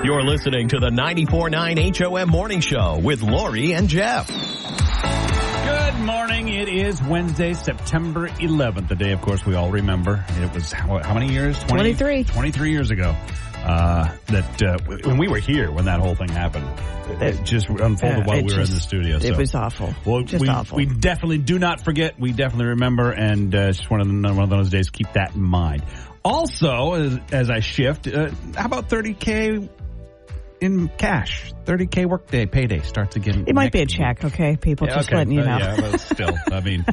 You're listening to the 94.9 HOM Morning Show with Lori and Jeff. Good morning. It is Wednesday, September 11th, the day, of course, we all remember. It was, how many years? 23. 23 years ago. When we were here, when that whole thing happened, it just unfolded while we were in the studio. It was awful. Well, awful. We definitely do not forget. We definitely remember, and it's just one of those days. Keep that in mind. Also, as I shift, how about $30K in cash? $30K workday payday starts again. It might be a check, okay? People, just letting you know. Yeah, but still, I mean,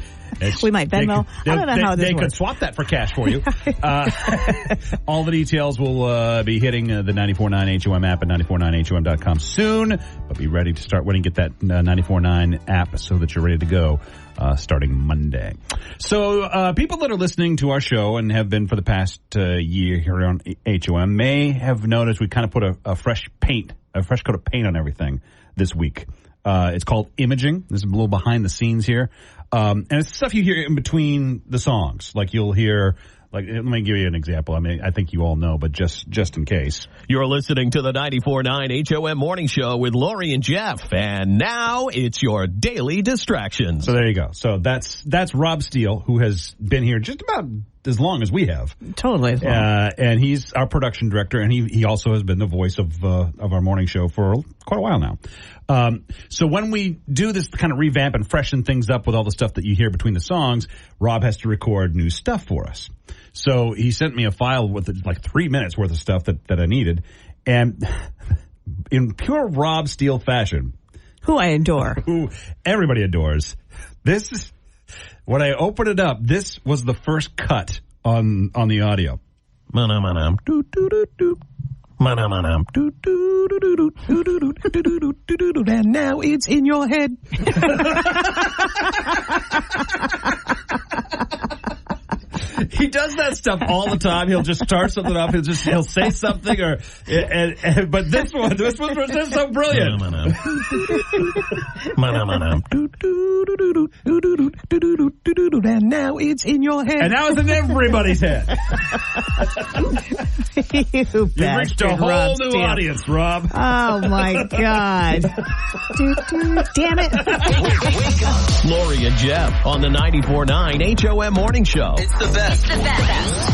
we might Venmo. I don't know how this works. They could swap that for cash for you. All the details will be hitting the 94.9 HOM app at 949HOM.com soon. But be ready to start winning. Get that 94.9 app so that you're ready to go starting Monday. So people that are listening to our show and have been for the past year here on HOM may have noticed we kind of put a fresh coat of paint on everything this week. It's called imaging. This is a little behind the scenes here. And it's stuff you hear in between the songs. Like you'll hear, let me give you an example. I mean, I think you all know, but just in case. You're listening to the 94.9 HOM Morning Show with Lori and Jeff. And now it's your daily distractions. So there you go. So that's Rob Steele, who has been here just about as long as we have. Totally as long. And he's our production director, and he also has been the voice of our morning show for quite a while now. So when we do this kind of revamp and freshen things up with all the stuff that you hear between the songs, Rob has to record new stuff for us. So he sent me a file with like 3 minutes worth of stuff that I needed. And in pure Rob Steele fashion, who I adore, who everybody adores, this is, when I opened it up, this was the first cut on the audio. And now it's in your head. He does that stuff all the time. He'll just start something up. He'll say something, but this one was just so brilliant. And now it's in your head. And now it's in everybody's head. You reached a whole new audience, Rob. Oh my God! Damn it! Wake up, Lori and Jeff on the 94.9 HOM Morning Show. It's the best. It's the best.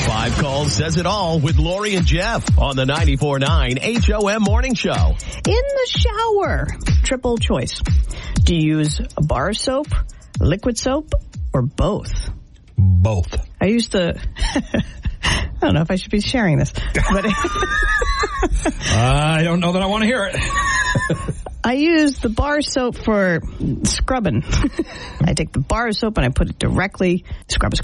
5 calls says it all with Lori and Jeff on the 94.9 HOM Morning Show. In the shower, triple choice. Do you use a bar soap, liquid soap, or both? Both. I used the... I don't know if I should be sharing this, but I don't know that I want to hear it. I use the bar soap for scrubbing. I take the bar soap and I put it directly, scrub.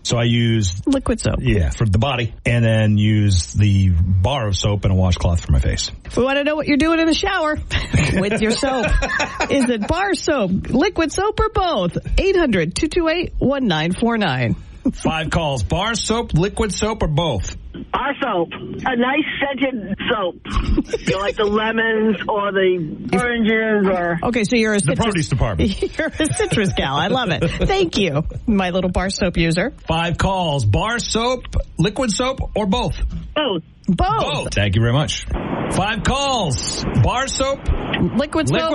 So I use liquid soap. Yeah, for the body, and then use the bar of soap and a washcloth for my face. We want to know what you're doing in the shower with your soap. Is it bar soap, liquid soap, or both? 800-228-1949. 5 calls. Bar soap, liquid soap, or both? Bar soap. A nice scented soap. You like the lemons or the oranges or... Okay, so you're a citrus... The produce department. You're a citrus gal. I love it. Thank you, my little bar soap user. 5 calls. Bar soap, liquid soap, or both? Both. Thank you very much. 5 calls. Bar soap, liquid soap,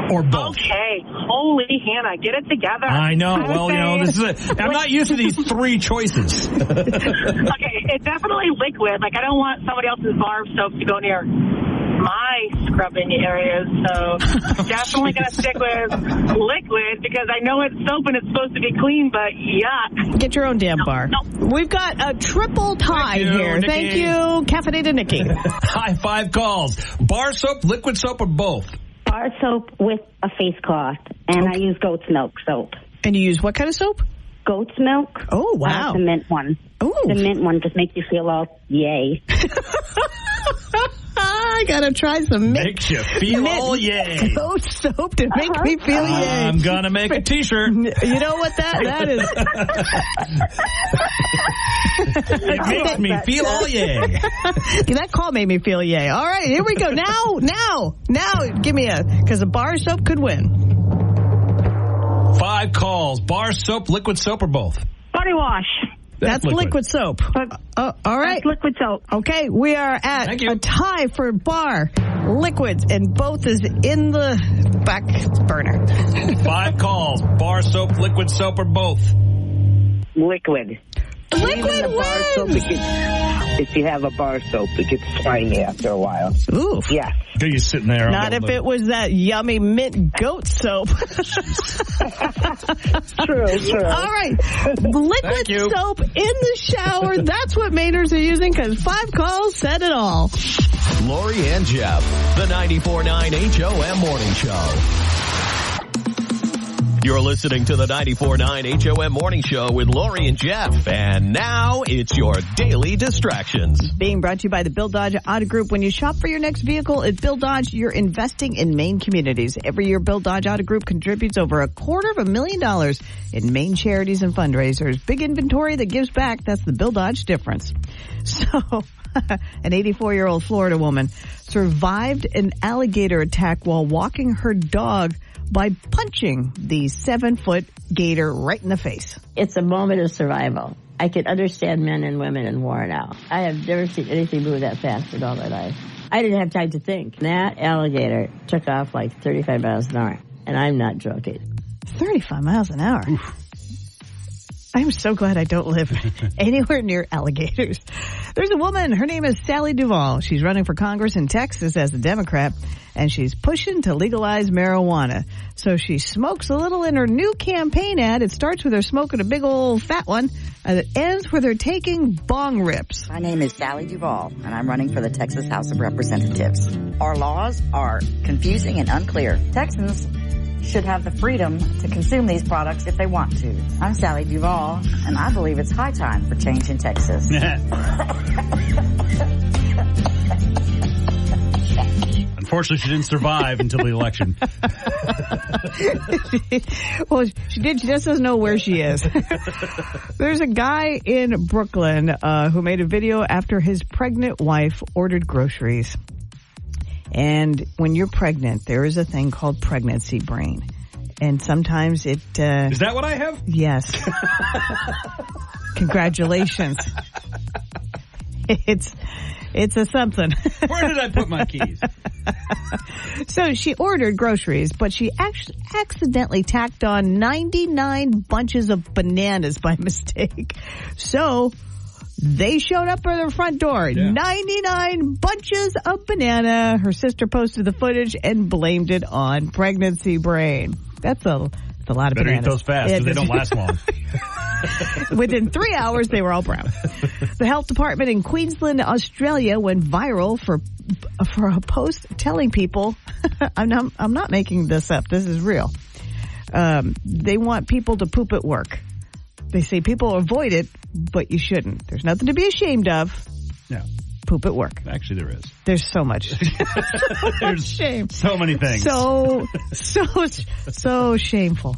or both? Okay. Holy Hannah, get it together. I know. Well, I'm not used to these 3 choices. Okay, it's definitely liquid. Like, I don't want somebody else's bar of soap to go near my scrubbing areas, so definitely going to stick with liquid because I know it's soap and it's supposed to be clean, but yuck. Get your own damn bar. No. We've got a triple tie here. Nikki. Thank you, Caffeinated Nikki. Hi, 5 calls. Bar soap, liquid soap, or both? Bar soap with a face cloth, and I use goat's milk soap. And you use what kind of soap? Goat's milk. Oh, wow. The mint one. Oh. The mint one just makes you feel all yay. I gotta try some mint. Makes you feel all yay. Goat soap to make me feel yay. I'm gonna make a t-shirt. You know what that is? It makes me feel all yay. That call made me feel yay. All right, here we go. Now, give me because a bar soap could win. 5 calls. Bar soap, liquid soap, or both? Body wash. That's liquid soap. All right. That's liquid soap. Okay, we are at a tie for bar, liquids, and both is in the back burner. 5 calls. Bar soap, liquid soap, or both? Liquid. Liquid wins! If you have a bar soap, it gets slimy after a while. Ooh. Yes. You're sitting there. Not if it was that yummy mint goat soap. True. All right. Liquid soap in the shower. That's what Mainers are using because 5 calls said it all. Lori and Jeff, the 94.9 HOM Morning Show. You're listening to the 94.9 HOM Morning Show with Lori and Jeff. And now it's your daily distractions. Being brought to you by the Bill Dodge Auto Group. When you shop for your next vehicle at Bill Dodge, you're investing in Maine communities. Every year, Bill Dodge Auto Group contributes over $250,000 in Maine charities and fundraisers. Big inventory that gives back. That's the Bill Dodge difference. So, an 84-year-old Florida woman survived an alligator attack while walking her dog by punching the 7-foot gator right in the face. It's a moment of survival. I can understand men and women in war now. I have never seen anything move that fast in all my life. I didn't have time to think. That alligator took off like 35 miles an hour, and I'm not joking. 35 miles an hour? Oof. I'm so glad I don't live anywhere near alligators. There's a woman. Her name is Sally Duvall. She's running for Congress in Texas as a Democrat, and she's pushing to legalize marijuana. So she smokes a little in her new campaign ad. It starts with her smoking a big old fat one, and it ends with her taking bong rips. My name is Sally Duvall, and I'm running for the Texas House of Representatives. Our laws are confusing and unclear. Texans should have the freedom to consume these products if they want to. I'm Sally Duvall, and I believe it's high time for change in Texas. Unfortunately, she didn't survive until the election. Well, she did. She just doesn't know where she is. There's a guy in Brooklyn who made a video after his pregnant wife ordered groceries. And when you're pregnant, there is a thing called pregnancy brain. And sometimes it... is that what I have? Yes. Congratulations. It's a something. Where did I put my keys? So she ordered groceries, but she actually accidentally tacked on 99 bunches of bananas by mistake. So they showed up at her front door. Yeah. 99 bunches of banana. Her sister posted the footage and blamed it on pregnancy brain. That's a lot of bananas. Better eat those fast because they don't last long. Within 3 hours, they were all brown. The health department in Queensland, Australia, went viral for a post telling people, I'm not making this up. This is real. They want people to poop at work. They say people avoid it, but you shouldn't. There's nothing to be ashamed of. Yeah. Poop at work. Actually, there is. There's so much. There's shame. So many things. So shameful.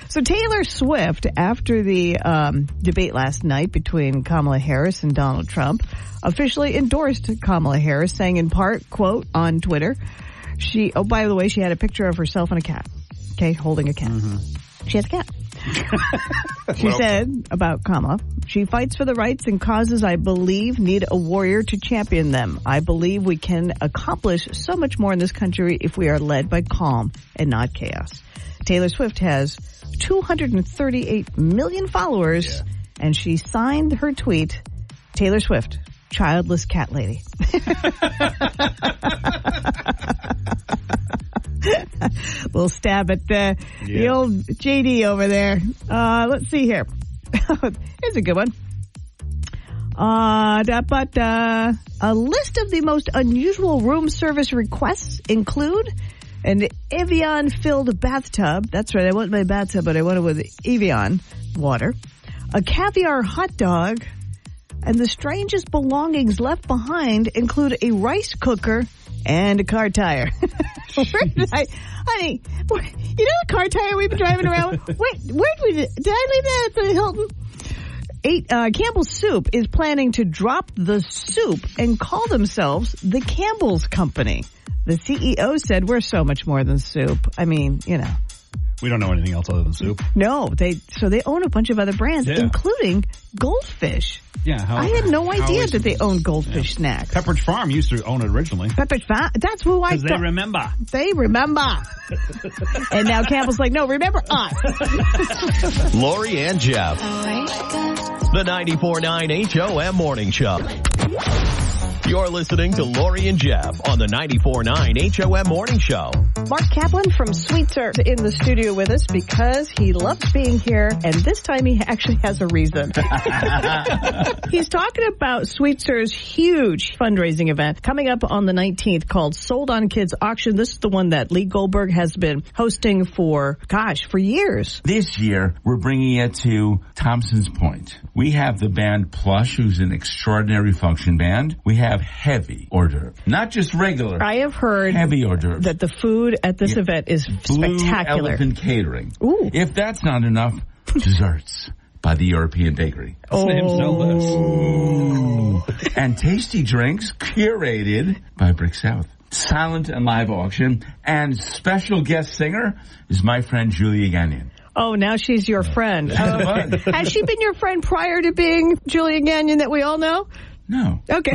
So Taylor Swift, after the debate last night between Kamala Harris and Donald Trump, officially endorsed Kamala Harris, saying in part, quote, on Twitter, by the way, she had a picture of herself and a cat. Okay, holding a cat. Mm-hmm. She has a cat. She said about Kamala, she fights for the rights and causes I believe need a warrior to champion them. I believe we can accomplish so much more in this country if we are led by calm and not chaos. Taylor Swift has 238 million followers, and she signed her tweet, Taylor Swift, childless cat lady. Little stab at the old JD over there. Let's see here. Here's a good one. A list of the most unusual room service requests include an Evian-filled bathtub. That's right, I want my bathtub, but I want it with Evian water. A caviar hot dog. And the strangest belongings left behind include a rice cooker and a car tire. Honey, you know the car tire we've been driving around with? Wait, did I leave that at the Hilton? Campbell's Soup is planning to drop the soup and call themselves the Campbell's Company. The CEO said, we're so much more than soup. I mean, you know, We don't know anything else other than soup. No, they own a bunch of other brands, including Goldfish. Yeah, I had no idea that they owned Goldfish snacks. Pepperidge Farm used to own it originally. Pepperidge Farm? That's who I thought. Because they remember. They remember. And now Campbell's like, no, remember us. Lori and Jeff. The 94.9 HOM Morning Show. You're listening to Lori and Jeff on the 94.9 HOM Morning Show. Mark Kaplan from Sweetser in the studio with us because he loves being here, and this time he actually has a reason. He's talking about Sweetser's huge fundraising event coming up on the 19th called Sold on Kids Auction. This is the one that Lee Goldberg has been hosting for years. This year, we're bringing it to Thompson's Point. We have the band Plush, who's an extraordinary function band. We have heavy hors d'oeuvre, not just regular. I have heard heavy hors d'oeuvre that the food at this event is Blue spectacular. Elephant Catering. Ooh. If that's not enough, desserts by the European Bakery. Oh. And tasty drinks curated by Brick South. Silent and live auction, and special guest singer is my friend Julia Gagnon. Oh, now she's your friend. Has she been your friend prior to being Julia Gagnon that we all know? No. Okay.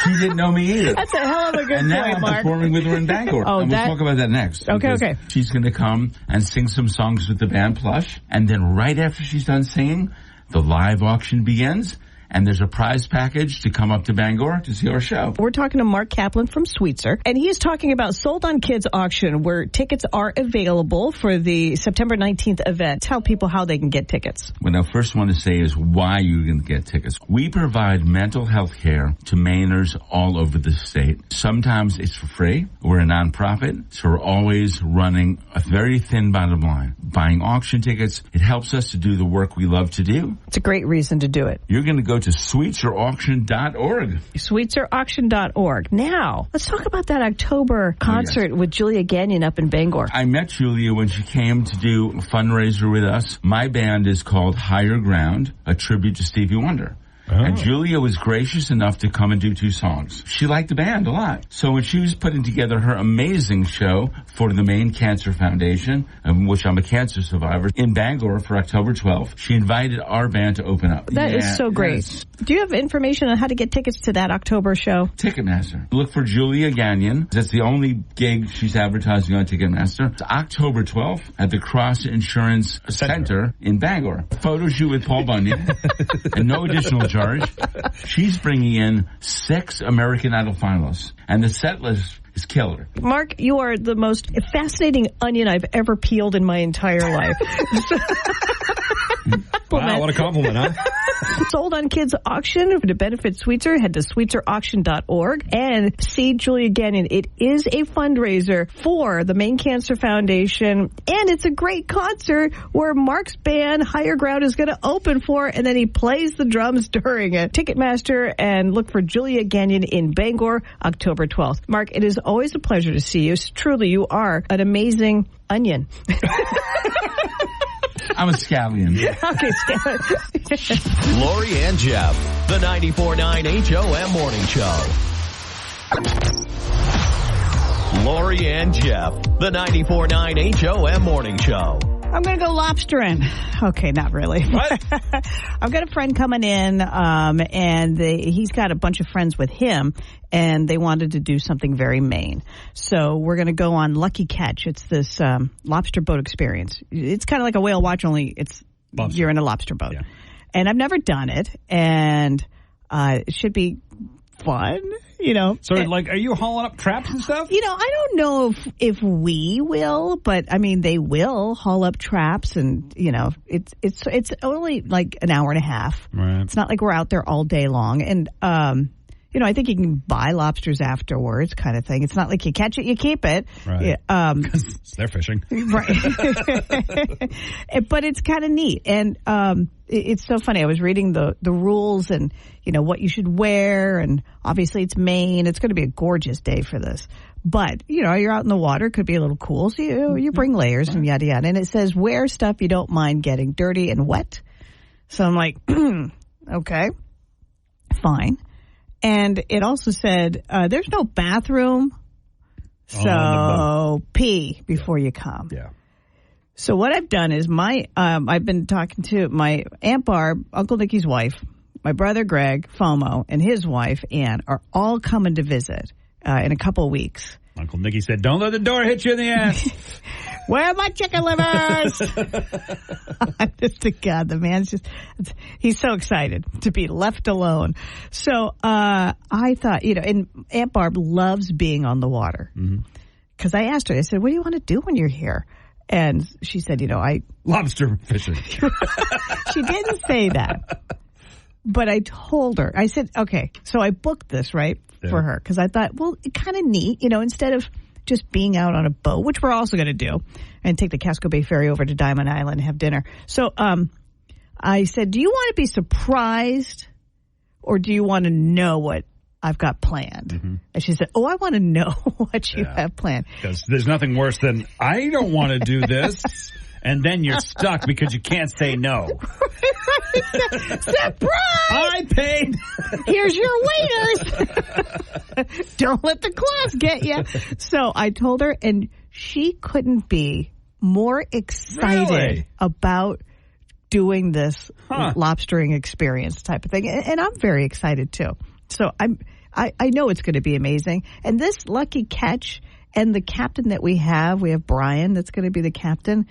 She didn't know me either. That's a hell of a good and now point, I'm Mark. performing with her in Bangor. Oh, and we'll talk about that next. Okay. She's going to come and sing some songs with the band Plush. And then right after she's done singing, the live auction begins. And there's a prize package to come up to Bangor to see our show. We're talking to Mark Kaplan from Sweetser, and he's talking about Sold on Kids Auction, where tickets are available for the September 19th event. Tell people how they can get tickets. What I first want to say is why you can get tickets. We provide mental health care to Mainers all over the state. Sometimes it's for free. We're a nonprofit, so we're always running a very thin bottom line. Buying auction tickets, it helps us to do the work we love to do. It's a great reason to do it. You're going to go to sweetserauction.org. Sweetserauction.org. Now, let's talk about that October concert with Julia Gagnon up in Bangor. I met Julia when she came to do a fundraiser with us. My band is called Higher Ground, a tribute to Stevie Wonder. And Julia was gracious enough to come and do 2 songs. She liked the band a lot. So when she was putting together her amazing show for the Maine Cancer Foundation, which I'm a cancer survivor, in Bangor for October 12th, she invited our band to open up. That is so great. Yes. Do you have information on how to get tickets to that October show? Ticketmaster. Look for Julia Gagnon. That's the only gig she's advertising on Ticketmaster. It's October 12th at the Cross Insurance Center in Bangor. Photo shoot with Paul Bunyan and no additional charge. She's bringing in 6 American Idol finalists, and the set list is killer. Mark, you are the most fascinating onion I've ever peeled in my entire life. Wow, what a compliment, huh? Sold on Kids Auction to benefit Sweetser. Head to sweetserauction.org and see Julia Gagnon. It is a fundraiser for the Maine Cancer Foundation, and it's a great concert where Mark's band, Higher Ground, is going to open for, and then he plays the drums during it. Ticketmaster, and look for Julia Gagnon in Bangor, October 12th. Mark, it is always a pleasure to see you. Truly, you are an amazing onion. I'm a scallion. Okay, scallion. Lori and Jeff, the 94.9 HOM Morning Show. Lori and Jeff, the 94.9 HOM Morning Show. I'm going to go lobstering. Okay, not really. What? I've got a friend coming in, and he's got a bunch of friends with him, and they wanted to do something very Maine. So we're going to go on Lucky Catch. It's this lobster boat experience. It's kind of like a whale watch, only you're in a lobster boat. Yeah. And I've never done it, and it should be fun. You know, so like, are you hauling up traps and stuff? You know, I don't know if we will, but I mean, they will haul up traps, and you know, it's only like an hour and a half. Right. It's not like we're out there all day long, and you know, I think you can buy lobsters afterwards, kind of thing. It's not like you catch it, you keep it. Right. Because they're fishing. Right. But it's kind of neat. And it's so funny. I was reading the rules and, you know, what you should wear. And obviously it's Maine. It's going to be a gorgeous day for this. But, you know, you're out in the water. It could be a little cool. So you bring layers and yada, yada. And it says wear stuff you don't mind getting dirty and wet. So I'm like, okay, fine. And it also said, there's no bathroom. So pee before you come. Yeah. So what I've done is I've been talking to my Aunt Barb, Uncle Nicky's wife, my brother Greg, FOMO, and his wife, Ann, are all coming to visit in a couple of weeks. Uncle Nicky said, don't let the door hit you in the ass. Where are my chicken livers? Honest to God, the man's he's so excited to be left alone. So I thought, and Aunt Barb loves being on the water. Because I asked her, I said, what do you want to do when you're here? And she said, lobster fishing. She didn't say that. But I told her, I said, okay, so I booked this, right, for her. Because I thought, well, it's kind of neat, instead of just being out on a boat, which we're also going to do, and take the Casco Bay Ferry over to Diamond Island and have dinner. So I said, do you want to be surprised or do you want to know what I've got planned? And she said, I want to know what you have planned. Because there's nothing worse than, I don't want to do this. And then you're stuck because you can't say no. Surprise! I paid. Here's your waiters. Don't let the class get you. So I told her, and she couldn't be more excited about doing this lobstering experience type of thing. And I'm very excited too. So I know it's going to be amazing. And this lucky catch and the captain that we have Brian that's going to be the captain.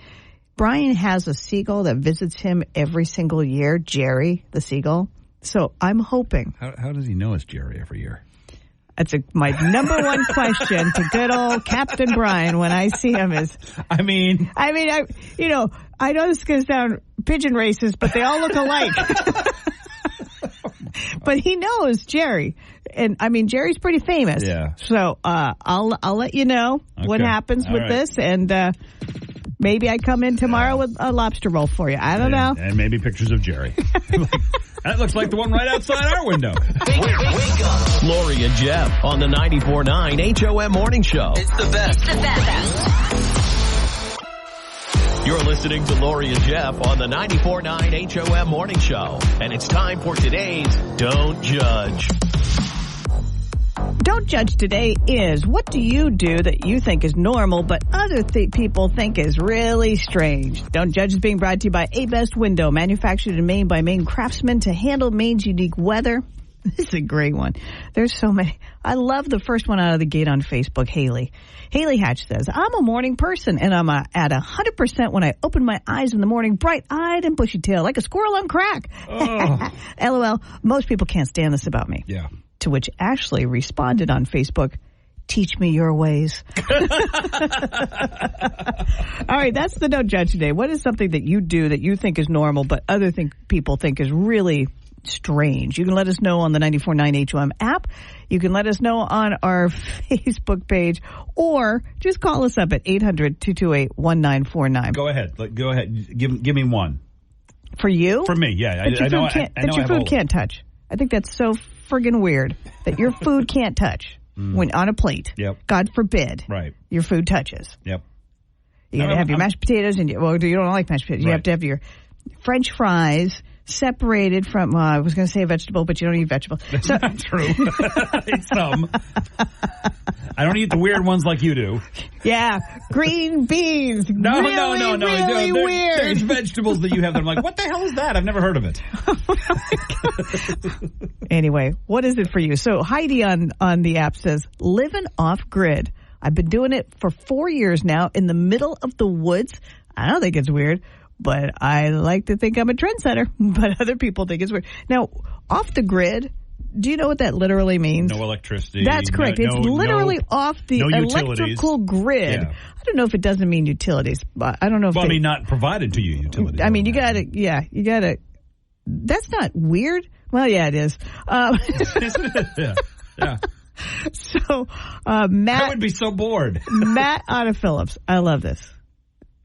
Brian has a seagull that visits him every single year, Jerry, the seagull. So I'm hoping. How does he know it's Jerry every year? That's my number one question to good old Captain Brian when I see him is. I know this is going to sound pigeon racist, but they all look alike. But he knows Jerry. And Jerry's pretty famous. Yeah. So I'll let you know what happens with this. And maybe I come in tomorrow with a lobster roll for you. I don't know. And maybe pictures of Jerry. That looks like the one right outside our window. Wake up. Lori and Jeff on the 94.9 HOM Morning Show. It's the best. You're listening to Lori and Jeff on the 94.9 HOM Morning Show. And it's time for today's Don't Judge. Don't Judge today is, what do you do that you think is normal but other people think is really strange? Don't Judge is being brought to you by A-Best Window, manufactured in Maine by Maine craftsmen to handle Maine's unique weather. This is a great one. There's so many. I love the first one out of the gate on Facebook, Haley. Haley Hatch says, I'm a morning person, and I'm at 100% when I open my eyes in the morning, bright-eyed and bushy-tailed, like a squirrel on crack. Oh. LOL. Most people can't stand this about me. Yeah. To which Ashley responded on Facebook, teach me your ways. All right, that's the Don't Judge today. What is something that you do that you think is normal but other people think is really strange? You can let us know on the 94.9 HOM app. You can let us know on our Facebook page, or just call us up at 800-228-1949. Go ahead. Give me one. For you? For me, yeah. That your food can't touch. I think that's so friggin' weird that your food can't touch when on a plate. Yep. God forbid. Right. Your food touches. Yep. You got to have your mashed potatoes, and you don't like mashed potatoes. You have to have your French fries separated from, I was going to say vegetable, but you don't eat vegetables. That's not true. I eat some. I don't eat the weird ones like you do. Yeah. Green beans. No. Really weird. There's vegetables that you have that I'm like, what the hell is that? I've never heard of it. Anyway, what is it for you? So Heidi on the app says, living off grid. I've been doing it for 4 years now in the middle of the woods. I don't think it's weird, but I like to think I'm a trendsetter, but other people think it's weird. Now, off the grid, do you know what that literally means? No electricity. That's correct. It's literally off the electrical grid. Yeah. I don't know if it doesn't mean utilities, but I don't know if not provided to you utilities. I mean, you gotta, that's not weird. Well, yeah, it is. Yeah. So, Matt. I would be so bored. Matt out of Phillips. I love this.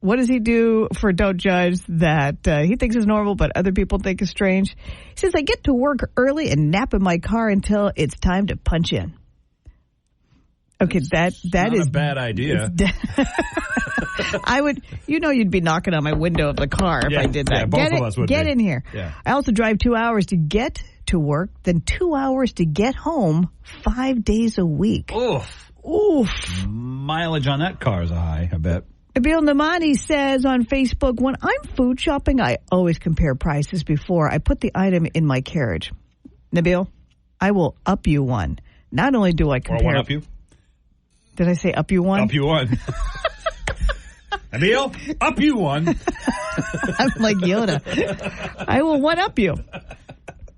What does he do for Don't Judge that he thinks is normal but other people think is strange? He says, I get to work early and nap in my car until it's time to punch in. Okay, that is a bad idea. I would, you'd be knocking on my window of the car if I did that. Yeah, both of us would get be. in here. Yeah. I also drive 2 hours to get to work, then 2 hours to get home 5 days a week. Oof. mileage on that car is high, I bet. Nabil Namani says on Facebook, when I'm food shopping, I always compare prices before I put the item in my carriage. Nabil, I will up you one. Not only do I compare... Or one up you? Did I say up you one? Up you one. Nabil, up you one. I'm like Yoda. I will one up you.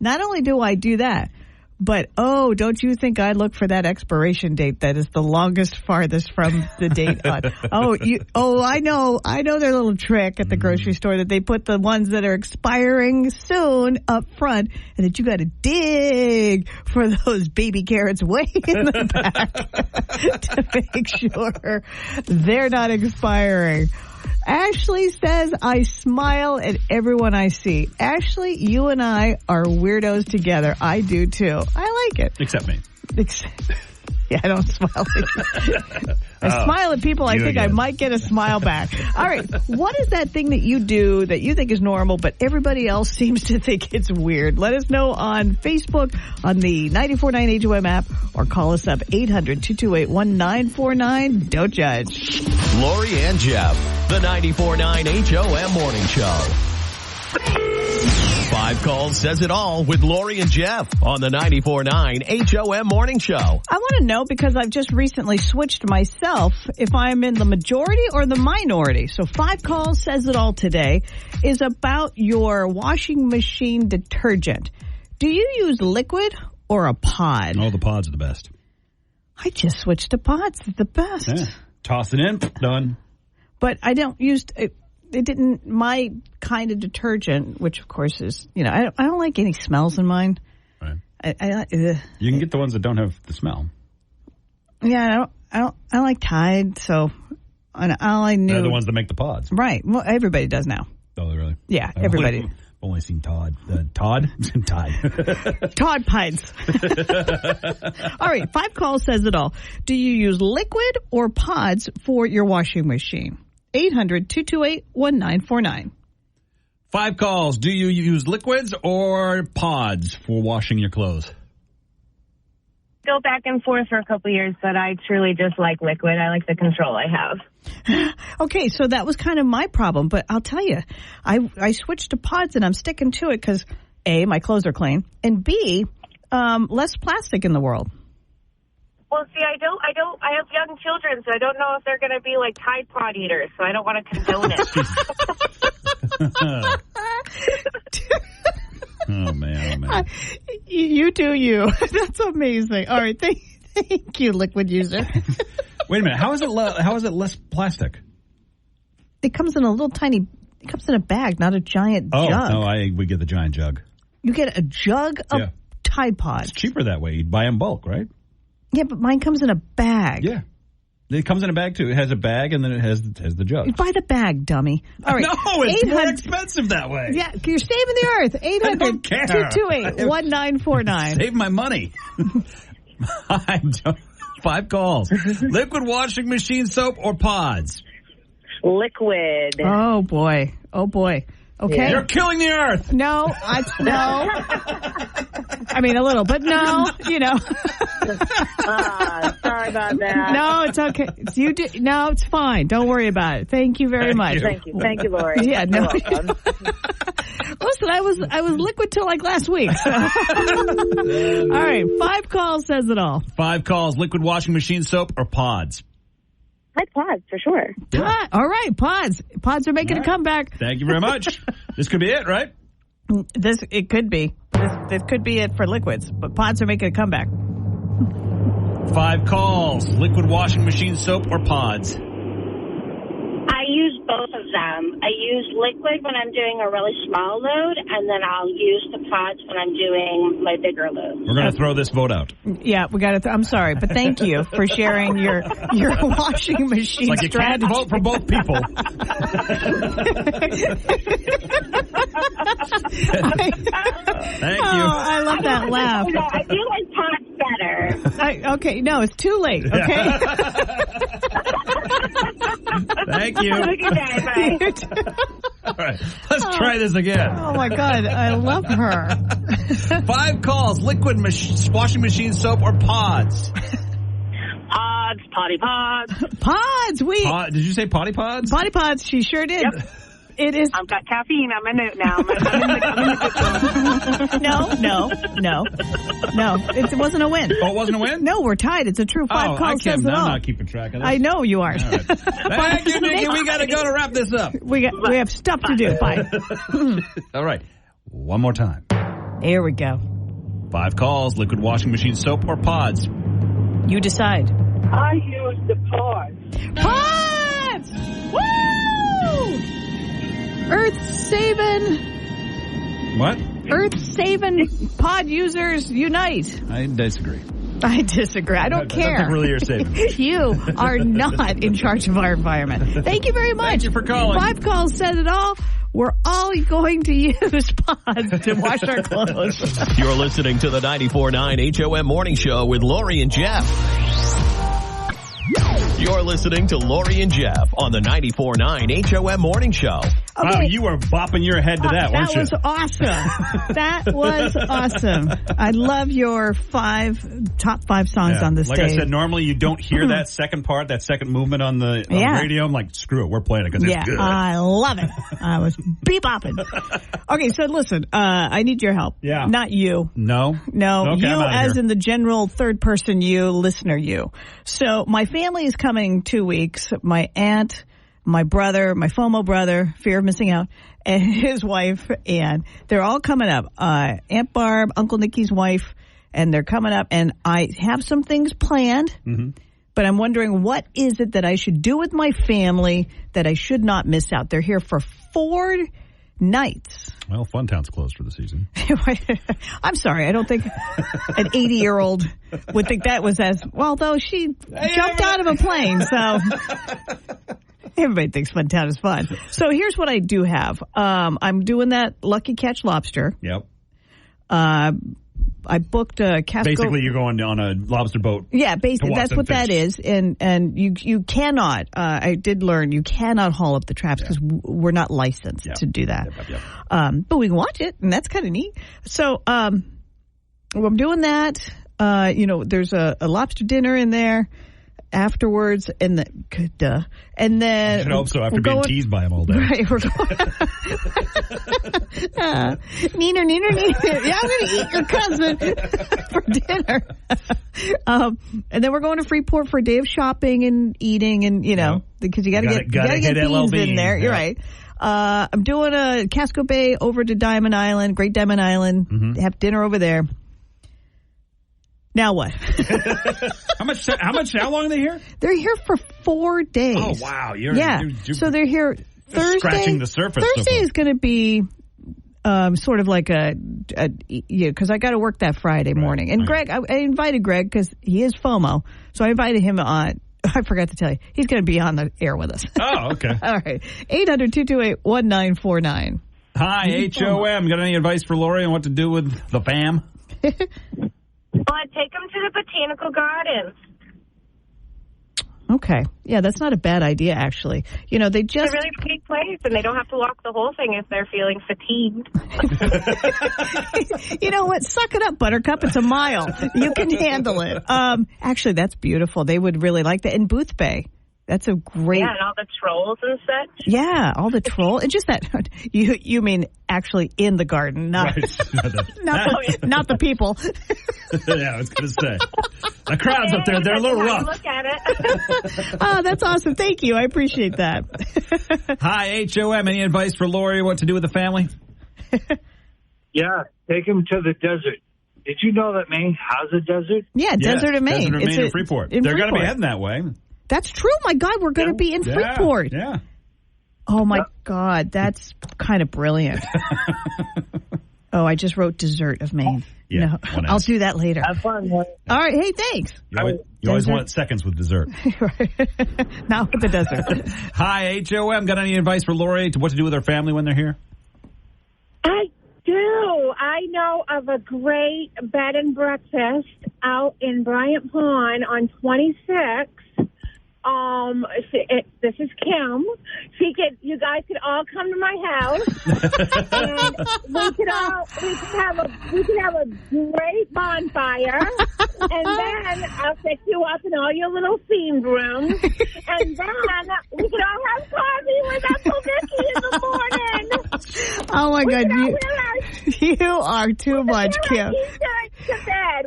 Not only do I do that, but, don't you think I look for that expiration date that is the longest, farthest from the date on? I know their little trick at the grocery store that they put the ones that are expiring soon up front and that you got to dig for those baby carrots way in the back to make sure they're not expiring. Ashley says, I smile at everyone I see. Ashley, you and I are weirdos together. I do too. I like it. Except me. Yeah, I don't smile at you. I smile at people. I think again. I might get a smile back. All right. What is that thing that you do that you think is normal, but everybody else seems to think it's weird? Let us know on Facebook, on the 94.9 HOM app, or call us up 800-228-1949. Don't judge. Lori and Jeff, the 94.9 HOM Morning Show. 5 calls says it all with Lori and Jeff on the 94.9 HOM Morning Show. I want to know, because I've just recently switched myself, if I'm in the majority or the minority. So 5 calls says it all today is about your washing machine detergent. Do you use liquid or a pod? Oh, the pods are the best. I just switched to pods. It's the best. Yeah. Toss it in, done. But I don't use... It didn't, my kind of detergent, which of course is, I don't like any smells in mine. Right. You can get the ones that don't have the smell. Yeah, I like Tide, so all I knew. They're the ones that make the pods. Right. Well, everybody does now. Oh, really? Yeah, everybody. I've only seen Todd. Todd? Tide. Todd Pides. All right, 5 calls says it all. Do you use liquid or pods for your washing machine? 800-228-1949. 5 calls. Do you use liquids or pods for washing your clothes? Go back and forth for a couple years, but I truly just like liquid. I like the control I have. Okay, so that was kind of my problem, but I'll tell you, I switched to pods and I'm sticking to it because A, my clothes are clean, and B, less plastic in the world. Well, see, I have young children, so I don't know if they're going to be like Tide Pod eaters, so I don't want to condone it. Oh, man. You do you. That's amazing. All right, thank you, liquid user. Wait a minute. How is it less plastic? It comes in a bag, not a giant jug. Oh, no, we get the giant jug. You get a jug of Tide Pods. It's cheaper that way. You buy in bulk, right? Yeah, but mine comes in a bag. Yeah. It comes in a bag, too. It has a bag, and then it has the jug. Buy the bag, dummy. All right. No, it's more expensive that way. Yeah, you're saving the earth. 800-228-1949. Save my money. 5 calls. Liquid washing machine soap or pods? Liquid. Oh, boy. Okay. Yeah. You're killing the earth. No. I mean, a little, but no, Sorry about that. No, it's okay. No, it's fine. Don't worry about it. Thank you very much. Thank you, Lori. Yeah, no. Listen, I was liquid till like last week. So. All right, 5 calls says it all. 5 calls. Liquid washing machine soap or pods? I like pods, for sure. Yeah. All right, pods. Pods are making a comeback. Thank you very much. This could be it, right? It could be. This could be it for liquids, but pods are making a comeback. 5 calls. Liquid washing machine soap or pods? I use both of them. I use liquid when I'm doing a really small load, and then I'll use the pods when I'm doing my bigger loads. We're going to throw this vote out. Yeah, we got to. I'm sorry, but thank you for sharing your washing machine it's like strategy. You can't vote for both people. Thank you. I love that laugh. No, I do like pods better. Okay, no, it's too late. Okay. Thank you. Have a good day. Bye. All right, let's try this again. Oh my God, I love her. 5 calls. Liquid washing machine soap or pods? pods, potty pods. Pods, Did you say potty pods? Potty pods, she sure did. Yep. It is. I've got caffeine. I'm in it now. I'm in the No. It wasn't a win. Oh, it wasn't a win? No, we're tied. It's a true 5 call. I'm not keeping track of this. I know you aren't. All right. Thank you, Nikki. We got to go to wrap this up. We have stuff to do. Bye. All right. One more time. Here we go. 5 calls, liquid washing machine soap or pods? You decide. I use the pods. Pods! Woo! Earth-saving. What? Earth-saving pod users unite. I disagree. I disagree. I don't care. I don't think really you're saving. You are not in charge of our environment. Thank you very much. Thank you for calling. 5 calls said it all. We're all going to use pods to wash our clothes. You're listening to the 94.9 HOM Morning Show with Lori and Jeff. You're listening to Lori and Jeff on the 94.9 HOM Morning Show. Okay. Wow, you were bopping your head to that, weren't you? That was awesome. That was awesome. I love your top 5 songs on this Like stage. I said, normally you don't hear that second part, that second movement on the radio. I'm like, screw it, we're playing it because it's good. I love it. I was bebopping. Okay, so listen, I need your help. Yeah. Not you. No? No, Okay, you I'm outta as here. in the general third person you, listener you. So my family is coming 2 weeks. My aunt, my brother, my FOMO brother, fear of missing out, and his wife, Ann. They're all coming up. Aunt Barb, Uncle Nicky's wife, and they're coming up. And I have some things planned, but I'm wondering what is it that I should do with my family that I should not miss out. They're here for 4 nights. Well, Funtown's closed for the season. I'm sorry. I don't think an 80-year-old would think that was as well, though she jumped out of a plane. So everybody thinks Funtown is fun. So here's what I do have. I'm doing that Lucky Catch lobster. Yep. I booked a Casco. Basically, you're going on a lobster boat. Yeah, basically, that's what that is. And you cannot, I did learn, you cannot haul up the traps because we're not licensed to do that. Yep. But we can watch it, and that's kind of neat. So I'm doing that. There's a lobster dinner in there afterwards, and then I should hope so after being teased by him all day. Right, we're going. Neener. Yeah, I'm going to eat your cousin for dinner. And then we're going to Freeport for a day of shopping and eating, and because you got to get beans LLB in there. Yeah. You're right. I'm doing a Casco Bay over to Diamond Island, Great Diamond Island. Have dinner over there. Now what? How long are they here? They're here for 4 days. Oh, wow. You're so they're here Thursday. Scratching the surface. Thursday is going to be sort of like because I got to work that Friday morning. And Greg, I invited Greg because he is FOMO. So I invited him on. I forgot to tell you. He's going to be on the air with us. Oh, okay. All right. 800-228-1949. Hi, HOM. Got any advice for Lori on what to do with the fam? Well, I'd take them to the botanical gardens. Okay. Yeah, that's not a bad idea, actually. They It's a really pretty place, and they don't have to walk the whole thing if they're feeling fatigued. You know what? Suck it up, Buttercup. It's a mile. You can handle it. Actually, that's beautiful. They would really like that. In Booth Bay. That's a great... Yeah, and all the trolls and such. Yeah, all the troll. And just that... You mean actually in the garden, not not the people. Yeah, I was going to say. The crowds up there, they're a little rough. Look at it. Oh, that's awesome. Thank you. I appreciate that. Hi, HOM. Any advice for Lori what to do with the family? Yeah, take them to the desert. Did you know that Maine has a desert? Yeah, Desert of Maine. Desert of Maine in Freeport. They're going to be heading that way. That's true. My God, we're going to be in Freeport. Yeah. Oh, my God. That's kind of brilliant. Oh, I just wrote Dessert of Maine. Yeah, no, I'll do that later. Have fun. All right. Hey, thanks. You always want seconds with dessert. Not with the desert. Hi, HOM. Got any advice for Lori to what to do with her family when they're here? I do. I know of a great bed and breakfast out in Bryant Pond on 26. This is Kim. You guys could all come to my house, and we could have a great bonfire, and then I'll set you up in all your little themed rooms, and then we could all have coffee with Uncle Vicky in the morning. Oh my God, you are too much, Kim.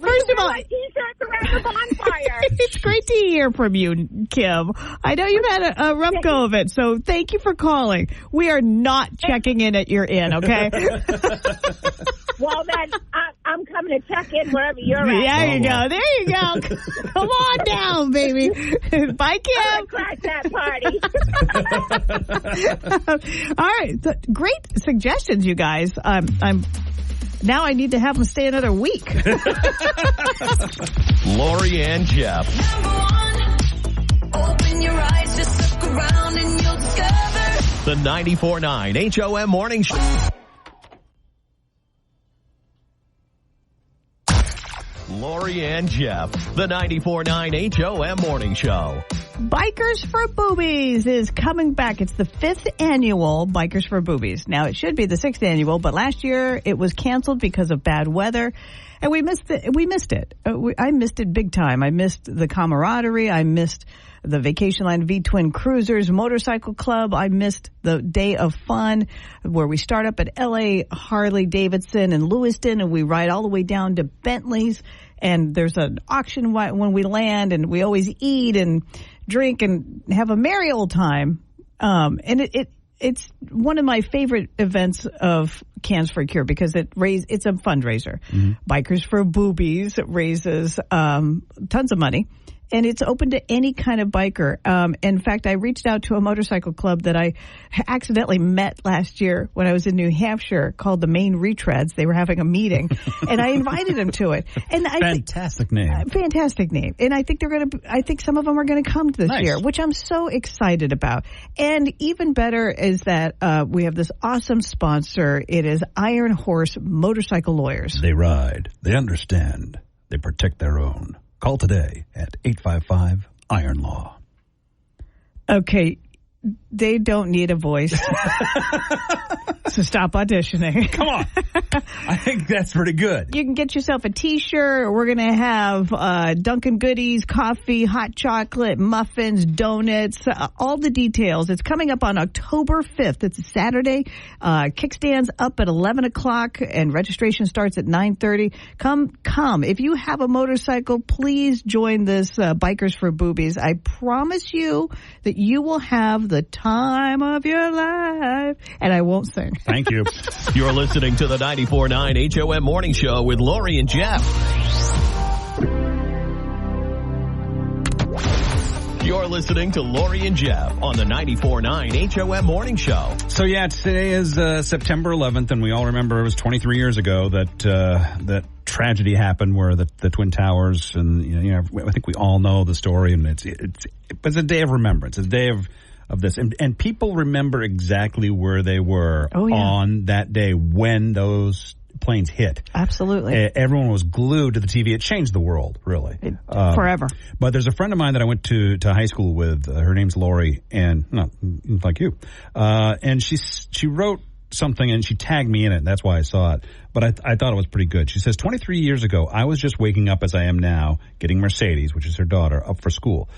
First of all, t-shirts around the bonfire. It's great to hear from you, Kim. I know you've had a rough go of it, so thank you for calling. We are not checking in at your inn, okay? Well, then, I'm coming to check in wherever you're at. There you go. There you go. Come on down, baby. Bye, Kim. Crash that party. All right. So, great suggestions, you guys. Now I need to have them stay another week. Lori and Jeff. Open your eyes, just look around and you'll discover The 94.9 HOM Morning Show. Lori and Jeff. The 94.9 HOM Morning Show. Bikers for Boobies is coming back. It's the 5th annual Bikers for Boobies. Now, it should be the 6th annual, but last year it was canceled because of bad weather. And we missed it. I missed it big time. I missed the camaraderie. I missed the Vacation Line V-Twin Cruisers Motorcycle Club. I missed the day of fun where we start up at L.A. Harley Davidson and Lewiston, and we ride all the way down to Bentley's. And there's an auction when we land, and we always eat and drink and have a merry old time. And it's one of my favorite events of Cans for a Cure because it's a fundraiser. Mm-hmm. Bikers for Boobies raises tons of money. And it's open to any kind of biker. In fact, I reached out to a motorcycle club that I accidentally met last year when I was in New Hampshire called the Maine Retreads. They were having a meeting, and I invited them to it. And Fantastic name. And I think some of them are going to come this year, which I'm so excited about. And even better is that we have this awesome sponsor. It is Iron Horse Motorcycle Lawyers. They ride. They understand. They protect their own. Call today at 855-IRON-LAW. Okay, they don't need a voice. So stop auditioning. Come on. I think that's pretty good. You can get yourself a T-shirt. We're going to have Dunkin' Goodies, coffee, hot chocolate, muffins, donuts, all the details. It's coming up on October 5th. It's a Saturday. Kickstands up at 11 o'clock, and registration starts at 9:30. Come. If you have a motorcycle, please join this Bikers for Boobies. I promise you that you will have the time of your life. And I won't sing. Thank you. You're listening to the 94.9 HOM Morning Show with Lori and Jeff. You're listening to Lori and Jeff on the 94.9 HOM Morning Show. So yeah, today is September 11th, and we all remember it was 23 years ago that tragedy happened where the Twin Towers, and I think we all know the story, and it's a day of remembrance, a day of this. And people remember exactly where they were on that day when those planes hit. Absolutely. Everyone was glued to the TV. It changed the world, really. Forever. But there's a friend of mine that I went to high school with. Her name's Lori, and not like you. And she wrote something, and she tagged me in it. That's why I saw it. But I thought it was pretty good. She says, 23 years ago, I was just waking up as I am now, getting Mercedes, which is her daughter, up for school.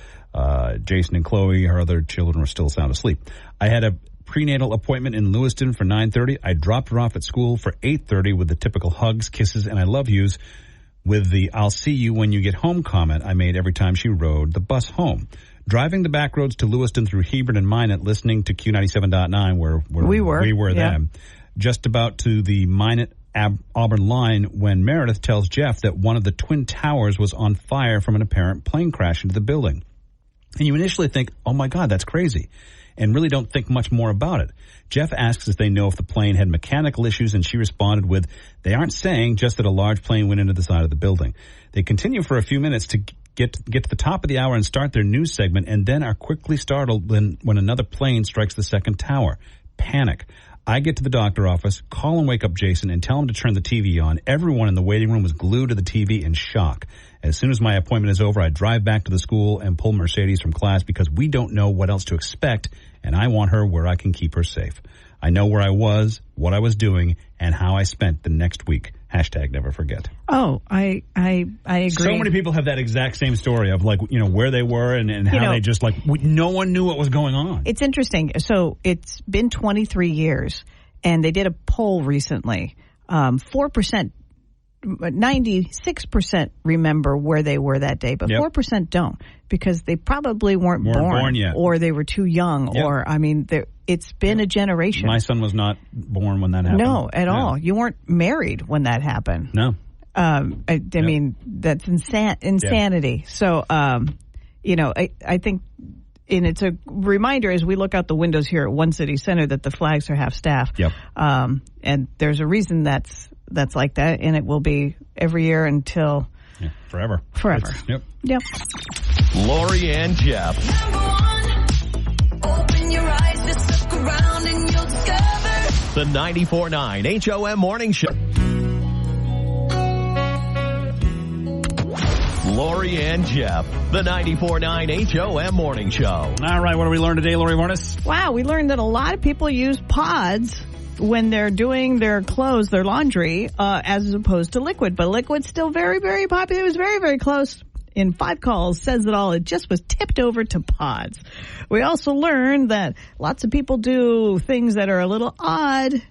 Jason and Chloe, her other children, were still sound asleep. I had a prenatal appointment in Lewiston for 9:30. I dropped her off at school for 8:30 with the typical hugs, kisses, and I love yous with the I'll see you when you get home comment I made every time she rode the bus home. Driving the back roads to Lewiston through Hebron and Minot, listening to Q97.9 where we were then, just about to the Minot Auburn line when Meredith tells Jeff that one of the Twin Towers was on fire from an apparent plane crash into the building. And you initially think, oh my God, that's crazy, and really don't think much more about it. Jeff asks if they know if the plane had mechanical issues, and she responded with, they aren't saying, just that a large plane went into the side of the building. They continue for a few minutes to get to the top of the hour and start their news segment, and then are quickly startled when another plane strikes the second tower. Panic. I get to the doctor office, call and wake up Jason, and tell him to turn the TV on. Everyone in the waiting room was glued to the TV in shock. As soon as my appointment is over, I drive back to the school and pull Mercedes from class because we don't know what else to expect, and I want her where I can keep her safe. I know where I was, what I was doing, and how I spent the next week. Hashtag never forget. Oh, I agree. So many people have that exact same story of where they were and how they just no one knew what was going on. It's interesting. So it's been 23 years, and they did a poll recently. 4%, 96% remember where they were that day, but 4% don't because they probably weren't born yet, or they were too young, or it's been a generation. My son was not born when that happened. No, at all. You weren't married when that happened. No. I mean, that's insanity. So, I think, and it's a reminder as we look out the windows here at One City Center that the flags are half staff. Yep. And there's a reason that's like that, and it will be every year until forever. Yep. Lori and Jeff. Open your eyes, just look around and you'll discover The 94.9 HOM Morning Show. Lori and Jeff. The 94.9 HOM Morning Show. All right, what did we learn today, Lori Varnes? Wow, we learned that a lot of people use pods when they're doing their clothes, their laundry, as opposed to liquid. But liquid's still very, very popular. It was very, very close. In 5 calls, says it all. It just was tipped over to pods. We also learned that lots of people do things that are a little odd.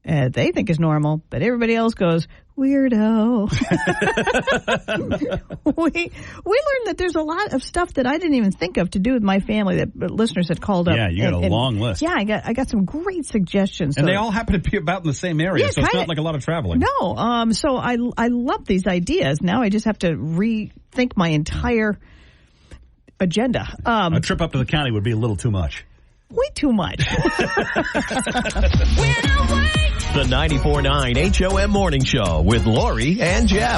They think is normal, but everybody else goes, weirdo. We learned that there's a lot of stuff that I didn't even think of to do with my family that listeners had called up. Yeah, you got a long list. Yeah, I got some great suggestions. And they all happen to be about in the same area, so it's not like a lot of traveling. No, so I love these ideas. Now I just have to rethink my entire agenda. A trip up to the county would be a little too much. Way too much. The 94.9 HOM Morning Show with Lori and Jeff.